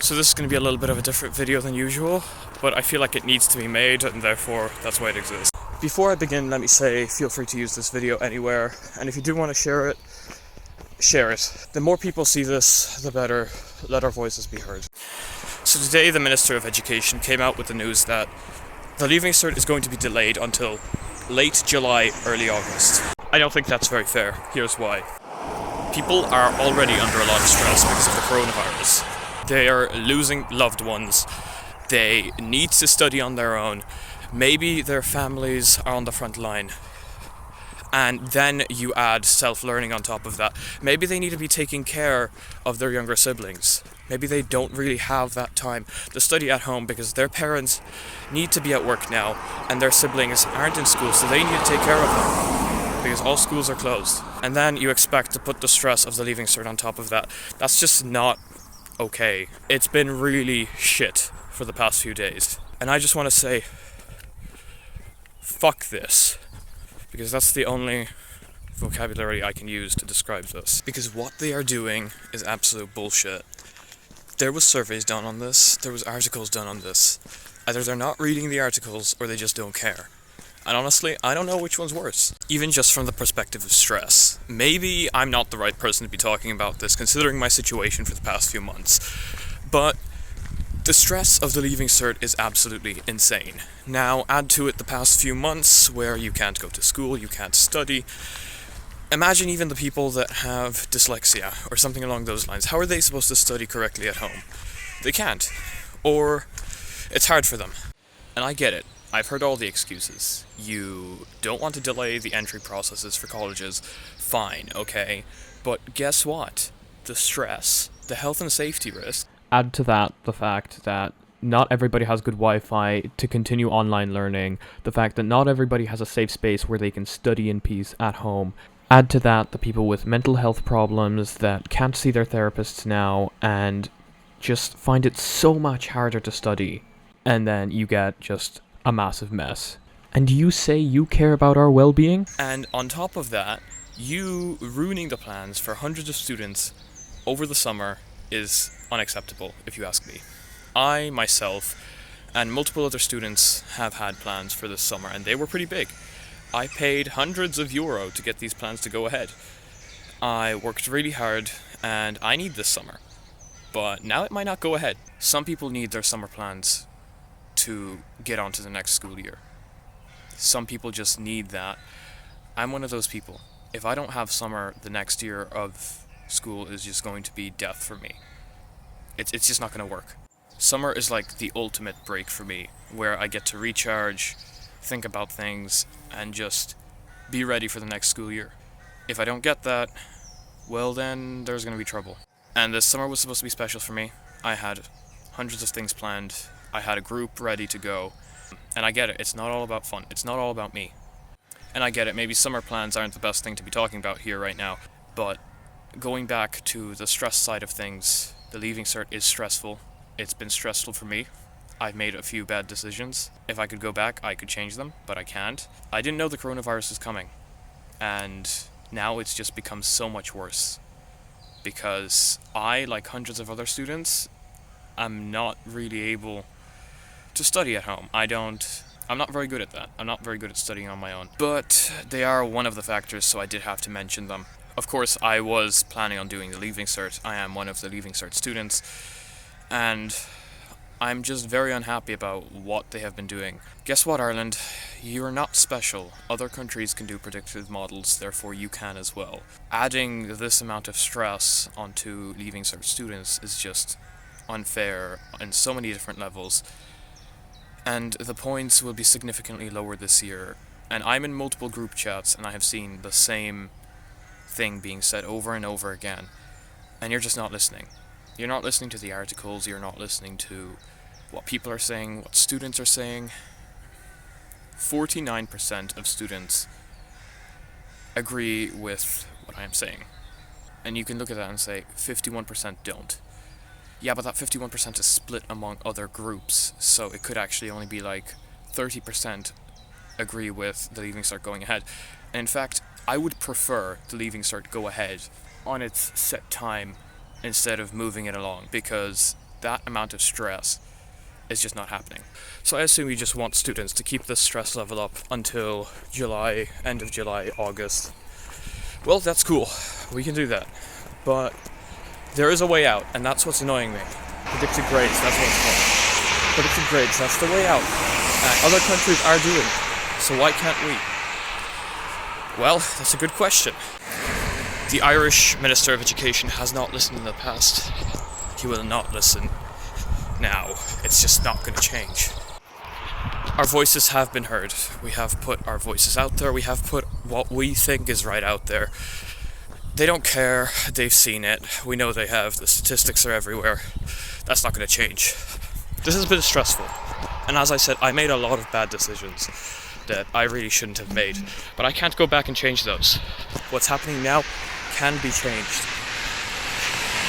So this is going to be a little bit of a different video than usual, but I feel like it needs to be made, and therefore that's why it exists. Before I begin, let me say, feel free to use this video anywhere, and if you do want to share it, share it. The more people see this, the better. Let our voices be heard. So today the Minister of Education came out with the news that the Leaving Cert is going to be delayed until late July, early August. I don't think that's very fair. Here's why. People are already under a lot of stress because of the coronavirus. They are losing loved ones. They need to study on their own. Maybe their families are on the front line. And then you add self-learning on top of that. Maybe they need to be taking care of their younger siblings. Maybe they don't really have that time to study at home because their parents need to be at work now and their siblings aren't in school, so they need to take care of them because all schools are closed. And then you expect to put the stress of the Leaving Cert on top of that. That's just not okay. It's been really shit for the past few days. And I just want to say, fuck this. Because that's the only vocabulary I can use to describe this. Because what they are doing is absolute bullshit. There was surveys done on this, there was articles done on this. Either they're not reading the articles or they just don't care. And honestly, I don't know which one's worse. Even just from the perspective of stress. Maybe I'm not the right person to be talking about this, considering my situation for the past few months. But the stress of the Leaving Cert is absolutely insane. Now, add to it the past few months where you can't go to school, you can't study. Imagine even the people that have dyslexia or something along those lines. How are they supposed to study correctly at home? They can't. Or it's hard for them. And I get it. I've heard all the excuses. You don't want to delay the entry processes for colleges. Fine, okay. But guess what? The stress, the health and safety risk. Add to that the fact that not everybody has good Wi-Fi to continue online learning, the fact that not everybody has a safe space where they can study in peace at home. Add to that the people with mental health problems that can't see their therapists now and just find it so much harder to study. And then you get just a massive mess. And you say you care about our well-being? And on top of that, you ruining the plans for hundreds of students over the summer is unacceptable, if you ask me. I, myself, and multiple other students have had plans for this summer, and they were pretty big. I paid hundreds of euro to get these plans to go ahead. I worked really hard, and I need this summer. But now it might not go ahead. Some people need their summer plans to get on to the next school year. Some people just need that. I'm one of those people. If I don't have summer, the next year of school is just going to be death for me. It's just not going to work. Summer is like the ultimate break for me, where I get to recharge, think about things, and just be ready for the next school year. If I don't get that, well then there's going to be trouble. And this summer was supposed to be special for me. I had hundreds of things planned. I had a group ready to go. And I get it, it's not all about fun. It's not all about me. And I get it, maybe summer plans aren't the best thing to be talking about here right now, but going back to the stress side of things, the Leaving Cert is stressful. It's been stressful for me. I've made a few bad decisions. If I could go back, I could change them, but I can't. I didn't know the coronavirus was coming, and now it's just become so much worse. Because I, like hundreds of other students, am not really able to study at home. I'm not very good at that. I'm not very good at studying on my own. But they are one of the factors, so I did have to mention them. Of course, I was planning on doing the Leaving Cert. I am one of the Leaving Cert students. And I'm just very unhappy about what they have been doing. Guess what, Ireland? You're not special. Other countries can do predictive models, therefore you can as well. Adding this amount of stress onto Leaving Cert students is just unfair on so many different levels. And the points will be significantly lower this year. And I'm in multiple group chats, and I have seen the same thing being said over and over again. And you're just not listening. You're not listening to the articles, you're not listening to what people are saying, what students are saying. 49% of students agree with what I am saying. And you can look at that and say 51% don't. Yeah, but that 51% is split among other groups, so it could actually only be like 30% agree with the Leaving Cert going ahead. And in fact, I would prefer the Leaving Cert go ahead on its set time instead of moving it along, because that amount of stress is just not happening. So I assume you just want students to keep this stress level up until July, end of July, August. Well, that's cool. We can do that. But there is a way out, and that's what's annoying me. Predicted grades, that's what it's called. Predicted grades, that's the way out. Other countries are doing it, so why can't we? Well, that's a good question. The Irish Minister of Education has not listened in the past. He will not listen now. It's just not going to change. Our voices have been heard. We have put our voices out there. We have put what we think is right out there. They don't care. They've seen it. We know they have. The statistics are everywhere. That's not going to change. This has been stressful. And as I said, I made a lot of bad decisions that I really shouldn't have made. But I can't go back and change those. What's happening now can be changed.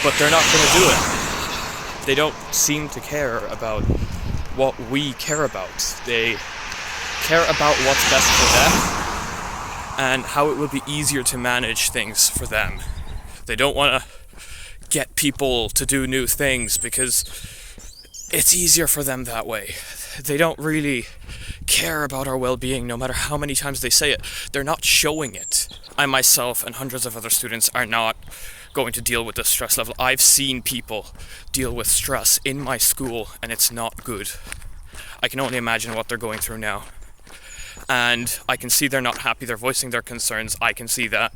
But they're not going to do it. They don't seem to care about what we care about. They care about what's best for them and how it will be easier to manage things for them. They don't want to get people to do new things because it's easier for them that way. They don't really care about our well-being, no matter how many times they say it. They're not showing it. I myself and hundreds of other students are not going to deal with this stress level. I've seen people deal with stress in my school, and it's not good. I can only imagine what they're going through now. And I can see they're not happy. They're voicing their concerns. I can see that.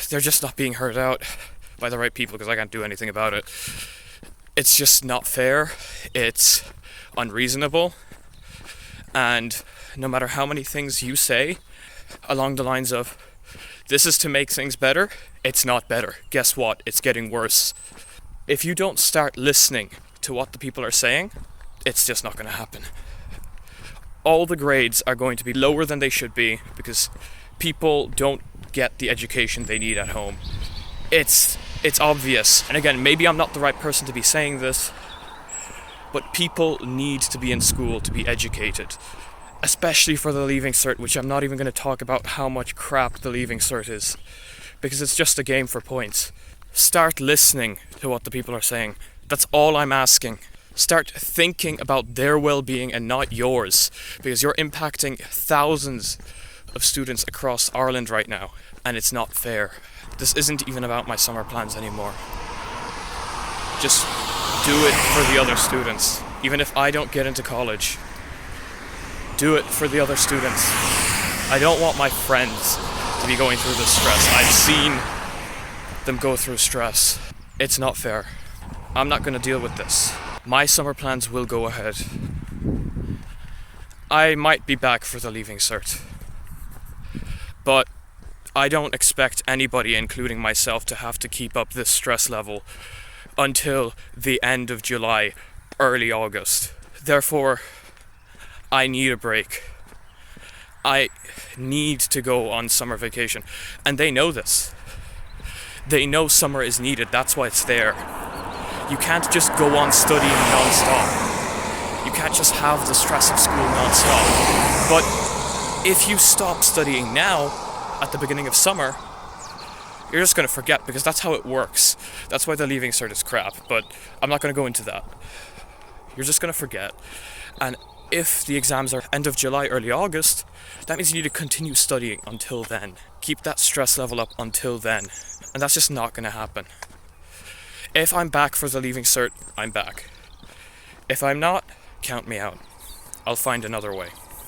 They're just not being heard out by the right people because I can't do anything about it. It's just not fair. It's unreasonable. And no matter how many things you say along the lines of, this is to make things better, it's not better. Guess what? It's getting worse. If you don't start listening to what the people are saying, it's just not going to happen. All the grades are going to be lower than they should be because people don't get the education they need at home. It's obvious. And again, maybe I'm not the right person to be saying this, but people need to be in school to be educated. Especially for the Leaving Cert, which I'm not even going to talk about how much crap the Leaving Cert is. Because it's just a game for points. Start listening to what the people are saying. That's all I'm asking. Start thinking about their well-being and not yours. Because you're impacting thousands of students across Ireland right now. And it's not fair. This isn't even about my summer plans anymore. Just do it for the other students. Even if I don't get into college, do it for the other students. I don't want my friends to be going through this stress. I've seen them go through stress. It's not fair. I'm not going to deal with this. My summer plans will go ahead. I might be back for the Leaving Cert. But I don't expect anybody, including myself, to have to keep up this stress level until the end of July, early August. Therefore, I need a break. I need to go on summer vacation. And they know this. They know summer is needed. That's why it's there. You can't just go on studying non-stop. You can't just have the stress of school non-stop. But if you stop studying now, at the beginning of summer, you're just going to forget because that's how it works. That's why the Leaving Cert is crap. But I'm not going to go into that. You're just going to forget. And if the exams are end of July, early August, that means you need to continue studying until then. Keep that stress level up until then. And that's just not going to happen. If I'm back for the Leaving Cert, I'm back. If I'm not, count me out. I'll find another way.